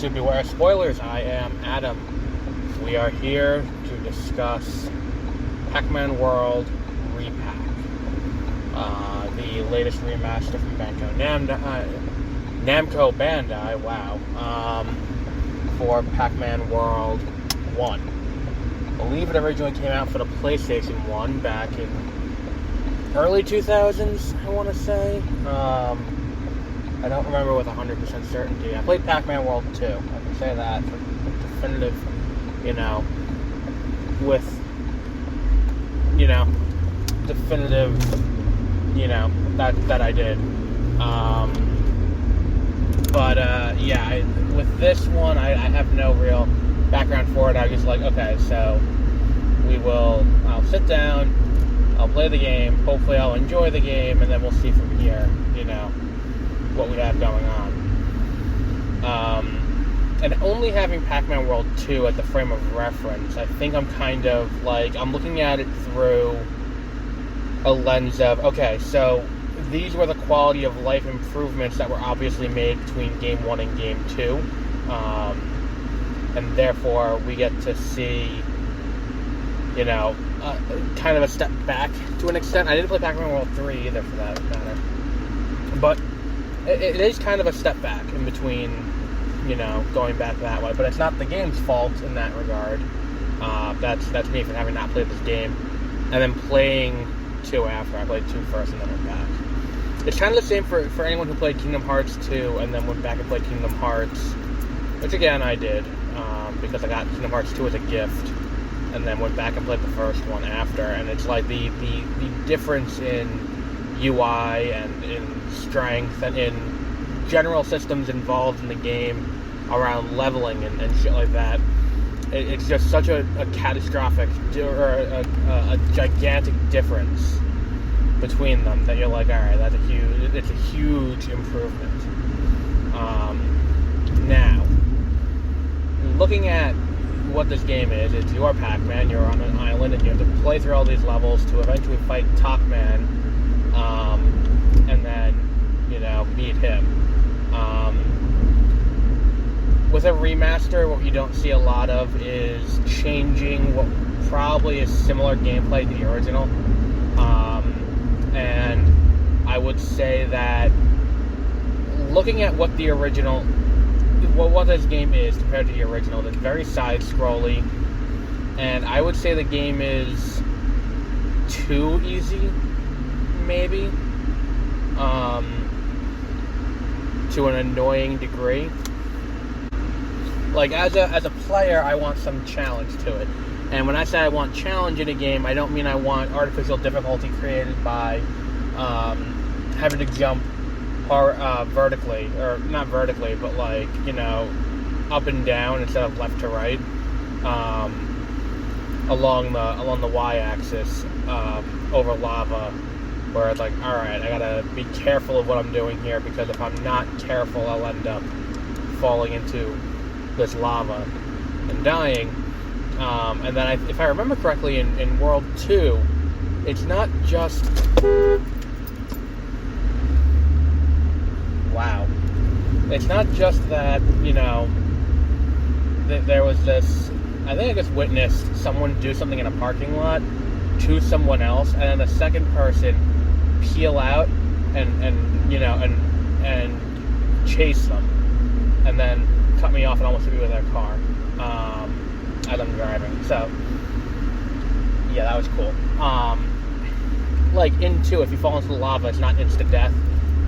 to beware spoilers. I am Adam. We are here to discuss PAC-MAN World Re-PAC, the latest remaster from Namco Bandai, for PAC-MAN World 1. I believe it originally came out for the PlayStation 1 back in early 2000s, I want to say. I don't remember with 100% certainty. I played PAC-MAN World 2. I can say that for definitive, that I did. With this one, I have no real background for it. I was just like, okay, so I'll sit down, I'll play the game, hopefully I'll enjoy the game, and then we'll see from here, what we have going on. And only having PAC-MAN World 2 at the frame of reference, I think I'm kind of like, I'm looking at it through a lens of, okay, so these were the quality of life improvements that were obviously made between Game 1 and Game 2. And therefore, we get to see, kind of a step back to an extent. I didn't play PAC-MAN World 3 either, for that matter. But it is kind of a step back in between, going back that way. But it's not the game's fault in that regard. That's me for having not played this game. And then playing 2 after. I played 2 first and then went back. It's kind of the same for anyone who played Kingdom Hearts 2 and then went back and played Kingdom Hearts, which again I did, because I got Kingdom Hearts 2 as a gift, and then went back and played the first one after. And it's like the difference in UI and in strength and in general systems involved in the game around leveling and shit like that. It's just such a catastrophic or a gigantic difference between them that you're like, all right, it's a huge improvement. Now, looking at what this game is, it's you are Pac-Man, you're on an island, and you have to play through all these levels to eventually fight Top-Man, and then, beat him. With a remaster, what you don't see a lot of is changing what probably is similar gameplay to the original. And I would say that looking at what the original, what this game is compared to the original, it's very side-scrolly, and I would say the game is too easy, maybe, to an annoying degree. Like, as a player, I want some challenge to it. And when I say I want challenge in a game, I don't mean I want artificial difficulty created by having to jump vertically, or not vertically, but like, up and down instead of left to right, along the y-axis, over lava, where it's like, all right, I gotta be careful of what I'm doing here, because if I'm not careful, I'll end up falling into this lava and dying. And then, if I remember correctly, in World 2, it's not just... Wow. It's not just that, that there was this... I think I just witnessed someone do something in a parking lot to someone else, and then a second person peel out and chase them, and then cut me off and almost hit me with their car. As I'm driving. So, yeah, that was cool. Like, in 2, if you fall into the lava, it's not instant death.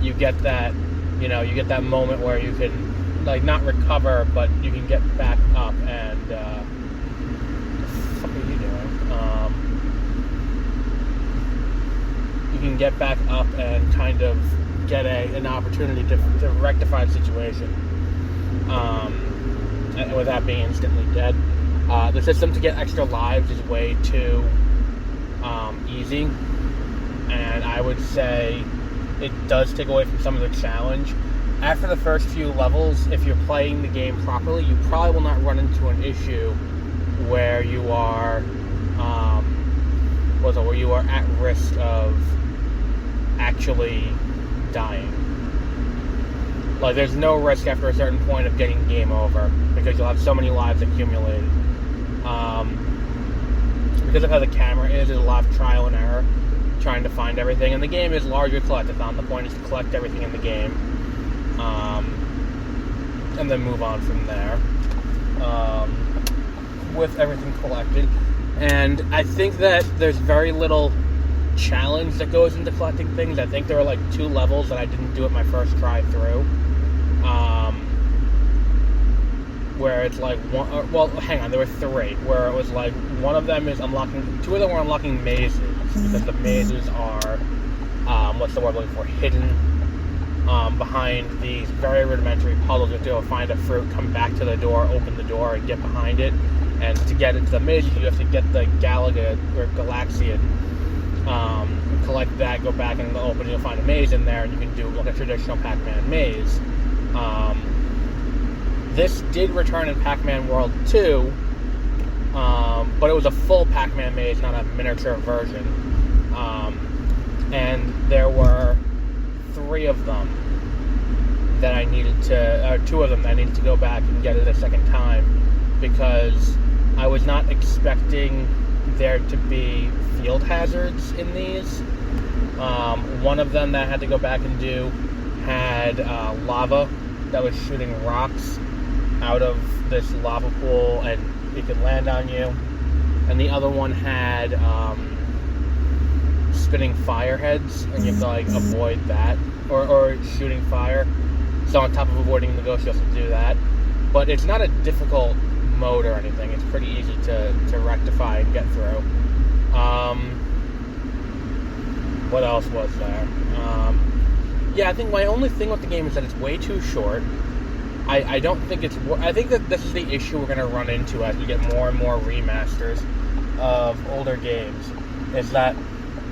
You get that, you get that moment where you can, like, not recover, but you can get back up and, what the fuck are you doing? You can get back up and kind of get an opportunity to rectify the situation, without being instantly dead. The system to get extra lives is way too easy, and I would say it does take away from some of the challenge. After the first few levels, if you're playing the game properly, you probably will not run into an issue where you are at risk of actually dying. Like, there's no risk after a certain point of getting game over, because you'll have so many lives accumulated. Because of how the camera is, there's a lot of trial and error trying to find everything, and the game is largely collectathon. The point is to collect everything in the game, and then move on from there with everything collected. And I think that there's very little challenge that goes into collecting things. I think there are like 2 levels that I didn't do it my first try through, where it's like there were 3, where it was like one of them is unlocking, 2 of them were unlocking mazes, because the mazes are hidden behind these very rudimentary puzzles. You have to go find a fruit, come back to the door, open the door, and get behind it. And to get into the mazes, you have to get the Galaga or Galaxian, collect that, go back and open, you'll find a maze in there, and you can do like a traditional Pac-Man maze. This did return in Pac-Man World 2, but it was a full Pac-Man maze, not a miniature version. And there were 3 of them that I needed to, 2 of them that I needed to go back and get it a second time, because I was not expecting there to be field hazards in these. One of them that I had to go back and do had lava that was shooting rocks out of this lava pool, and it could land on you. And the other one had spinning fire heads, and you have to like avoid that, or shooting fire. So on top of avoiding the ghost, you have to do that. But it's not a difficult mode or anything. It's pretty easy to rectify and get through. What else was there? Yeah, I think my only thing with the game is that it's way too short. I don't think it's... I think that this is the issue we're going to run into as we get more and more remasters of older games, is that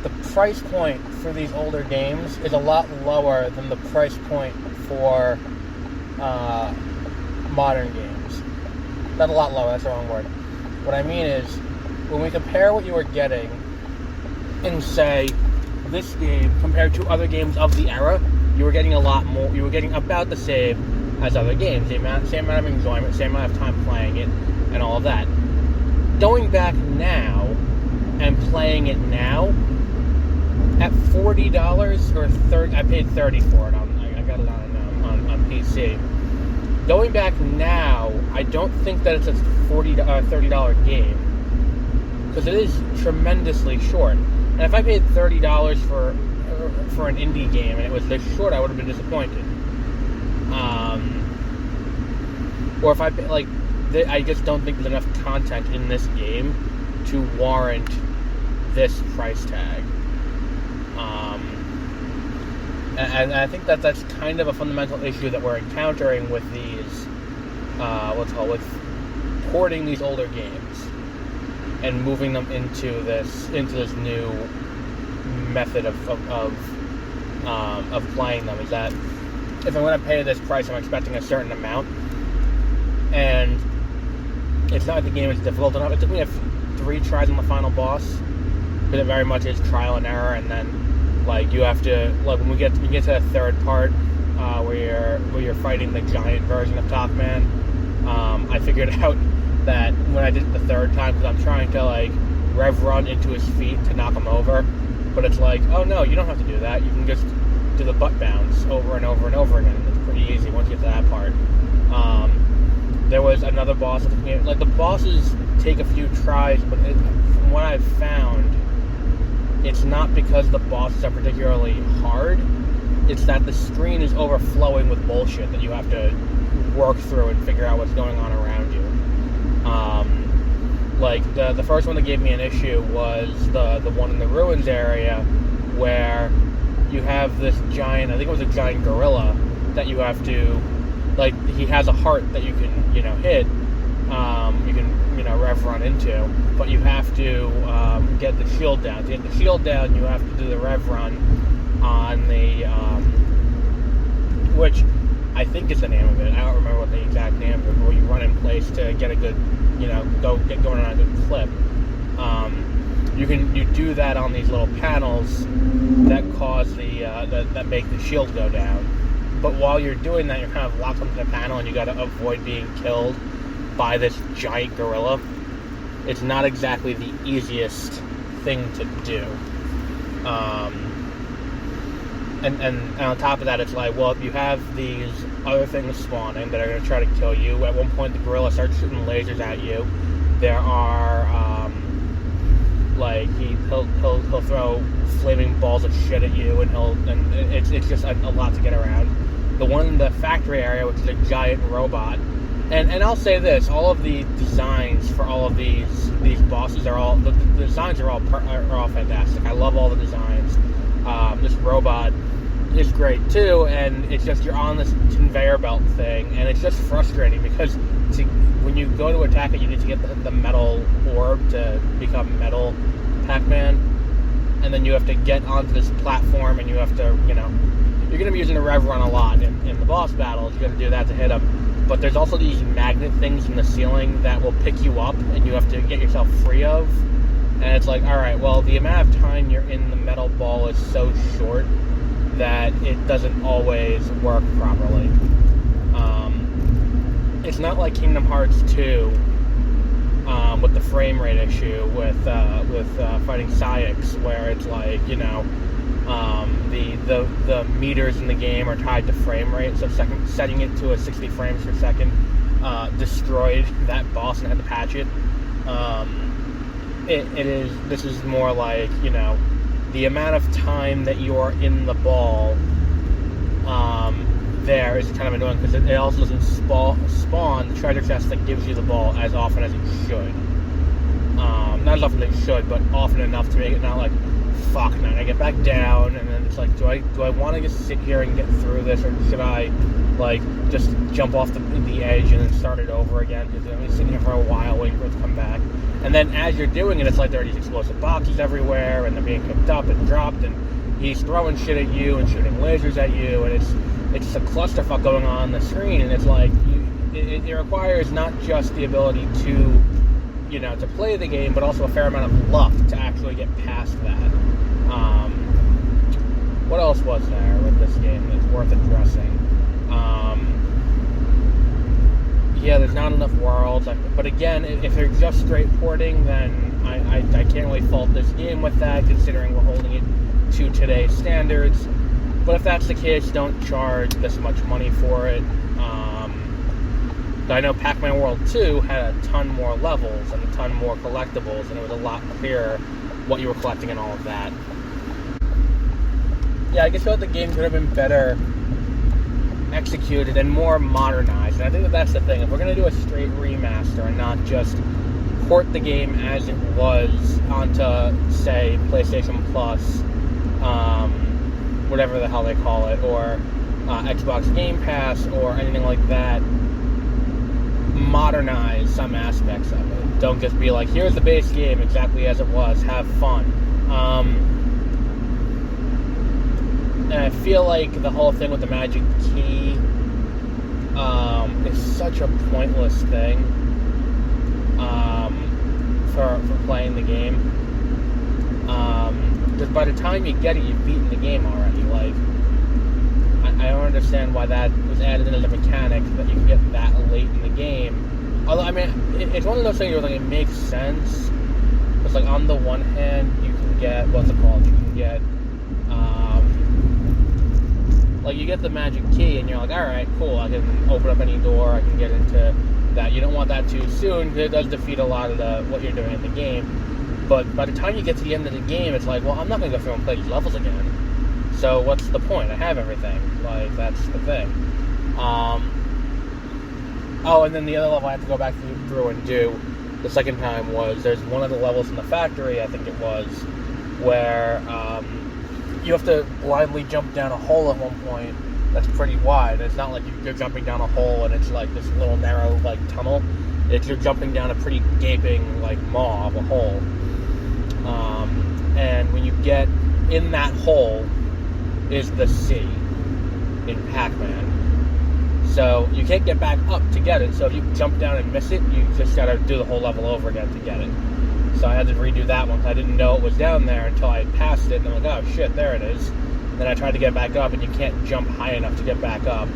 the price point for these older games is a lot lower than the price point for modern games. Not a lot lower, that's the wrong word. What I mean is, when we compare what you were getting in, say, this game compared to other games of the era, you were getting a lot more. You were getting about the same as other games. Same amount of enjoyment, same amount of time playing it, and all of that. Going back now and playing it now at $40 or $30, I paid $30 for it. I got it on PC. Going back now, I don't think that it's a $30 game, because it is tremendously short. And if I paid $30 for an indie game and it was this short, I would have been disappointed. Or if I just don't think there's enough content in this game to warrant this price tag. And I think that's kind of a fundamental issue that we're encountering with these, with porting these older games and moving them into this new method of playing them. Is that if I'm going to pay this price, I'm expecting a certain amount, and it's not like the game is difficult enough. It took me 3 tries on the final boss, but it very much is trial and error. And then, like, you have to, like, when we get to the third part, where you're fighting the giant version of Pac-Man, I figured out that when I did it the third time, because I'm trying to, like, rev run into his feet to knock him over, but it's like, oh no, you don't have to do that. You can just do the butt bounce over and over and over again. It's pretty easy once you get to that part. There was another boss of the game. Like, the bosses take a few tries, but from what I've found, it's not because the bosses are particularly hard. It's that the screen is overflowing with bullshit that you have to work through and figure out what's going on around you. Like, the first one that gave me an issue was the one in the ruins area, where you have this giant, I think it was a giant gorilla, that you have to, like, he has a heart that you can, hit, you can, rev run into, but you have to get the shield down. To get the shield down, you have to do the rev run on the, which I think is the name of it. I don't remember what the exact name of it, where you run in place to get a good, get going on a good flip. You do that on these little panels that cause that make the shield go down. But while you're doing that, you're kind of locked onto the panel, and you got to avoid being killed by this giant gorilla. It's not exactly the easiest thing to do. And on top of that, it's like, well, you have these other things spawning that are going to try to kill you. At one point, the gorilla starts shooting lasers at you. There are, he'll throw flaming balls of shit at you, and it's just a lot to get around. The one in the factory area, which is a giant robot, and I'll say this: all of the designs for all of these bosses are all the designs are all fantastic. I love all the designs. This robot is great too, and it's just you're on this conveyor belt thing, and it's just frustrating because when you go to attack it, you need to get the metal orb to become metal Pac-Man, and then you have to get onto this platform, and you have to, you're going to be using the rev run a lot in the boss battles. You're going to do that to hit them, but there's also these magnet things in the ceiling that will pick you up, and you have to get yourself free of. And it's like, alright, well, the amount of time you're in the metal ball is so short that it doesn't always work properly. It's not like Kingdom Hearts 2 with the frame rate issue with fighting Saiyx, where it's like, the meters in the game are tied to frame rate, so setting it to a 60 frames per second destroyed that boss and had to patch it. This is more like, the amount of time that you're in the ball there is kind of annoying, because it also doesn't spawn the treasure chest that gives you the ball as often as it should. Not as often as it should, but often enough to make it not like, fuck, now I get back down, and then it's like, do I want to just sit here and get through this, or should I, just jump off the edge and then start it over again? Because I'm sitting here for a while waiting for it to come back. And then as you're doing it, it's like there are these explosive boxes everywhere, and they're being picked up and dropped, and he's throwing shit at you and shooting lasers at you, and it's just a clusterfuck going on the screen, and it's like, it requires not just the ability to, to play the game, but also a fair amount of luck to actually get past that. What else was there with this game that's worth addressing? There's not enough worlds, but again, if they're just straight porting, then I can't really fault this game with that, considering we're holding it to today's standards. But if that's the case, don't charge this much money for it. I know PAC-MAN World 2 had a ton more levels and a ton more collectibles, and it was a lot clearer what you were collecting and all of that. Yeah, I guess the game could have been better executed and more modernized, and I think that's the thing. If we're going to do a straight remaster and not just port the game as it was onto, say, PlayStation Plus, whatever the hell they call it, or Xbox Game Pass, or anything like that, modernize some aspects of it. Don't just be like, here's the base game exactly as it was, have fun. And I feel like the whole thing with the magic key is such a pointless thing for playing the game. Because by the time you get it, you've beaten the game already. Like, I don't understand why that was added in as a mechanic that you can get that late in the game. Although, I mean, it's one of those things where, like, it makes sense. It's like, on the one hand, you can get, what's it called? You can get, you get the magic key, and you're like, alright, cool, I can open up any door, I can get into that. You don't want that too soon, because it does defeat a lot of what you're doing in the game. But by the time you get to the end of the game, it's like, well, I'm not going to go through and play these levels again. So what's the point? I have everything. Like, that's the thing. And then the other level I had to go back through and do the second time was, there's one of the levels in the factory, I think it was, where you have to blindly jump down a hole at one point that's pretty wide. It's not like you're jumping down a hole and it's like this little narrow tunnel. You're jumping down a pretty gaping maw of a hole. And when you get in that hole is the C in Pac-Man. So you can't get back up to get it. So if you jump down and miss it, you just gotta do the whole level over again to get it. So I had to redo that one because I didn't know it was down there until I passed it, and I'm like, oh shit, there it is. Then I tried to get back up, and you can't jump high enough to get back up.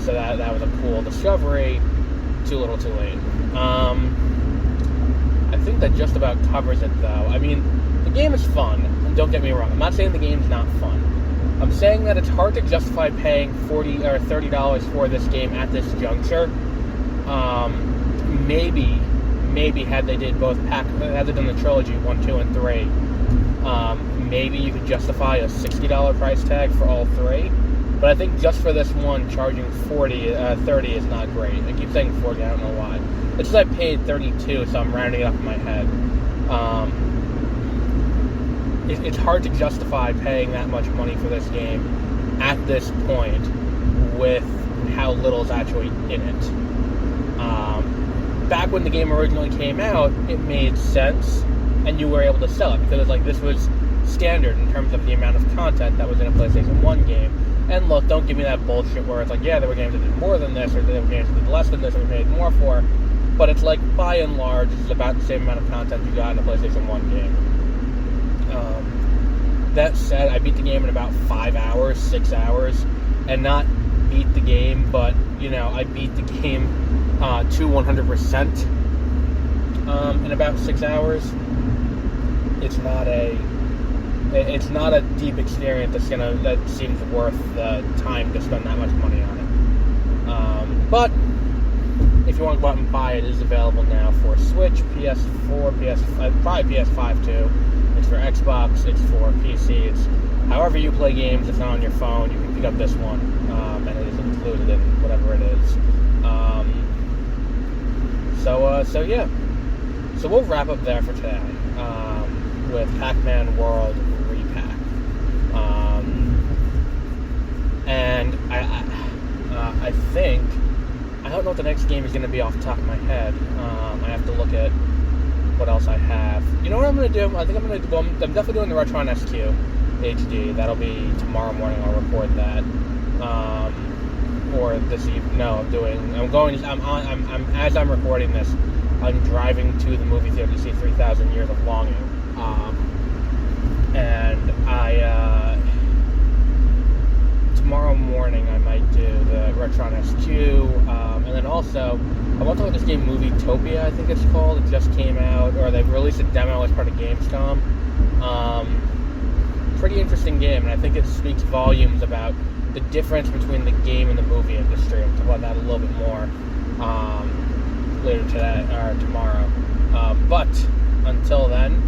So that was a cool discovery. Too little, too late. I think that just about covers it, though. I mean, the game is fun. And don't get me wrong. I'm not saying the game's not fun. I'm saying that it's hard to justify paying $40 or $30 for this game at this juncture. Maybe had they did both had they done the trilogy 1, 2, and 3, maybe you could justify a $60 price tag for all three. But I think just for this one, charging $30 is not great. I keep saying 40, I don't know why. It's just I paid $32, so I'm rounding it up in my head. It's hard to justify paying that much money for this game at this point with how little's actually in it. Back when the game originally came out, it made sense, and you were able to sell it, because this was standard in terms of the amount of content that was in a PlayStation 1 game. And look, don't give me that bullshit where it's there were games that did more than this, or there were games that did less than this, and we paid more for. But it's by and large, it's about the same amount of content you got in a PlayStation 1 game. That said, I beat the game in about 5 hours, 6 hours, and not beat the game, but, I beat the game to 100% in about 6 hours. It's not a deep experience that seems worth the time to spend that much money on it. But if you want to go out and buy it, it is available now for Switch, PS4, probably PS5 too. It's for Xbox, it's for PC, it's however you play games. It's not on your phone, you can pick up this one, and it is included in whatever it is. So yeah. So we'll wrap up there for today with PAC-MAN World Re-PAC. And I think, I don't know what the next game is going to be off the top of my head. I have to look at what else I have. You know what I'm going to do? I think I'm definitely doing the Retron SQ HD. That'll be tomorrow morning. I'll record that. Or this evening. No, as I'm recording this, I'm driving to the movie theater to see 3,000 Years of Longing. And tomorrow morning I might do the Retron SQ, and then also I want to talk about this game Movietopia, I think it's called. It just came out, or they've released a demo as part of Gamescom. Pretty interesting game, and I think it speaks volumes about the difference between the game and the movie industry. I'll talk about that a little bit more later today or tomorrow. But until then,